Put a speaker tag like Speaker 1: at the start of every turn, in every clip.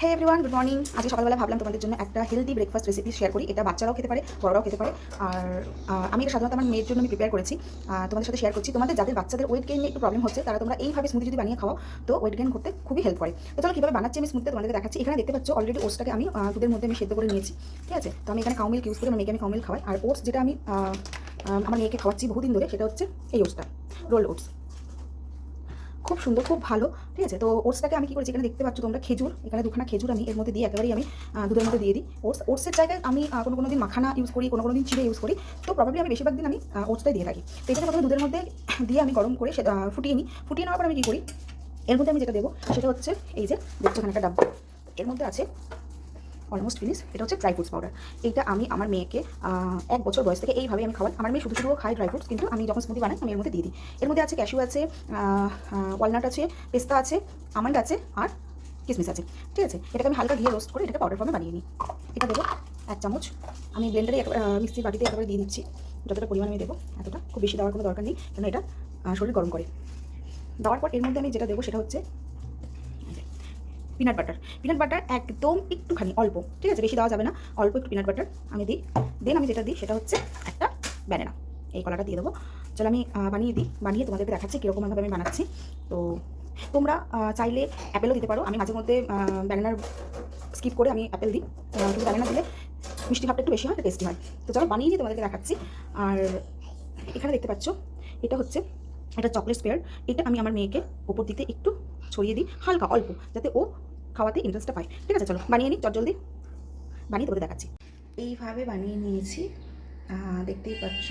Speaker 1: হে everyone, good morning. আজকে সকালবেলা ভাবলাম তোমাদের জন্য একটা হেলদি ব্রেকফাস্ট রেসিপি শেয়ার করি। এটা বাচ্চারাও খেতে পারে, বড়রাও খেতে পারে। আর আমি এটা সাধারণত আমার মেয়ের জন্য আমি প্রিপেয়ার করেছি, তোমাদের সাথে শেয়ার করছি। তোমাদের যাদের বাচ্চাদের ওয়েট গেইনে একটু প্রবলেম হচ্ছে, তারা তোমরা এইভাবে স্মুদি যদি বানিয়ে খাও, তো ওয়েট গেইন করতে খুবই হেল্প করে। তো চলো কীভাবে বানাচ্ছি আমি স্মুদিতে তোমাদেরকে দেখাচ্ছি। এখানে দেখতে পাচ্ছ অলরেডি ওটসটাকে আমি দুধের মধ্যে আমি সেদ্ধ করে নিয়েছি, ঠিক আছে। তো আমি এখানে কাউ মিল্ক ইউজ করি, আমার মেয়েকে আমি কাউ মিল্ক খাওয়াই। আর ওটস যেটা আমি আমার মেয়েকে খাওয়াচ্ছি বহুদিন ধরে, সেটা হচ্ছে এই ওটসটা, রোল ওটস। খুব সুন্দর, খুব ভালো, ঠিক আছে। তো ওটসটাকে আমি কী করেছি, এখানে দেখতে পাচ্ছ তোমরা খেজুর, এখানে দুখানা খেজুর আমি এর মধ্যে দিয়ে একেবারেই আমি দুধের মধ্যে দিয়ে দিই। ওটসের জায়গায় আমি কোনো দিন মাখানা ইউজ করি, কোনো দিন চিড়ে ইউজ করি। তো প্রবাবলি আমি বেশিরভাগ দিন আমি ওটসটাই দিয়ে থাকি। তো এটাকে প্রথমে দুধের মধ্যে দিয়ে আমি গরম করে ফুটিয়ে নিই। ফুটিয়ে নেওয়ার পর আমি কী করি, এর মধ্যে আমি যেটা দেবো সেটা হচ্ছে এই যে দেখছো এখানে একটা ডাব্বা, এর মধ্যে আছে অলমোস্ট ফিনিশ। এটা হচ্ছে ড্রাই ফ্রুটস পাউডার। এইটা আমি আমার মেয়েকে 1 বছর বয়স থেকে এইভাবে আমি খাওয়াই। আমার মেয়ে শুধু শুধু খাই ড্রাই ফ্রুটস, কিন্তু আমি যখন স্মুদি বানাই আমি এর মধ্যে দিয়ে দিই। এর মধ্যে আছে ক্যাশু আছে, ওয়ালনাট আছে, পেস্তা আছে, আমন্ড আছে, আর কিশমিশ আছে, ঠিক আছে। এটাকে আমি হালকা ঘিয়ে রোস্ট করে এটাকে পাউডার ফর্মে বানিয়ে নিই। এটা দেবো 1 চামচ। আমি ব্লেন্ডারে মিক্সির বাটিতে একেবারে দিয়ে দিচ্ছি। যতটা পরিমাণ আমি দেবো এতটা, খুব বেশি দেওয়ার কোনো দরকার নেই, কারণ এটা শরীর গরম করে। দেওয়ার পর এর মধ্যে আমি যেটা দেবো সেটা হচ্ছে পিনাট বাটার। পিনাট বাটার একদম একটুখানি, অল্প, ঠিক আছে, বেশি দেওয়া যাবে না, অল্প একটু পিনাট বাটার আমি দিই। দেন আমি যেটা দিই সেটা হচ্ছে একটা ব্যানানা, এই কলাটা দিয়ে দেবো। চলো আমি বানিয়ে দিই, বানিয়ে তোমাদেরকে দেখাচ্ছি কীরকমভাবে আমি বানাচ্ছি। তো তোমরা চাইলে অ্যাপেলও দিতে পারো। আমি মাঝে মধ্যে ব্যানানার স্কিপ করে আমি অ্যাপেল দিই, কিন্তু ব্যানানা দিলে মিষ্টি ভাবটা একটু বেশি হয়, টেস্টি হয়। তো চলো বানিয়ে দিয়ে তোমাদেরকে দেখাচ্ছি। আর এখানে দেখতে পাচ্ছ এটা হচ্ছে একটা চকলেট স্পেয়ার। এটা আমি আমার মেয়েকে ওপর দিতে একটু ছড়িয়ে দিই, হালকা অল্প, যাতে ও খাওয়াতে ইন্টারেস্টটা পায়, ঠিক আছে। চলো বানিয়ে নিই, জলদি বানিয়ে তোমাদের দেখাচ্ছি। এইভাবে বানিয়ে নিয়েছি, দেখতেই পাচ্ছ।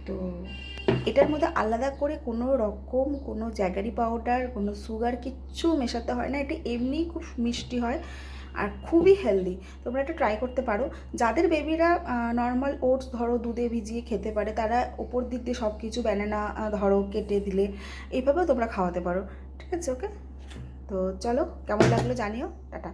Speaker 1: তো এটার মধ্যে আলাদা করে কোনো রকম কোনো জ্যাগারি পাউডার, কোনো সুগার কিচ্ছু মেশাতে হয় না। এটা এমনিই খুব মিষ্টি হয় আর খুবই হেলদি। তোমরা এটা ট্রাই করতে পারো। যাদের বেবিরা নর্মাল ওটস ধরো দুধে ভিজিয়ে খেতে পারে, তারা ওপর দিক দিয়ে সব কিছু ব্যানানা ধরো কেটে দিলে এইভাবেও তোমরা খাওয়াতে পারো, ঠিক আছে। ওকে, তো চলো কেমন লাগলো জানিও, টাটা।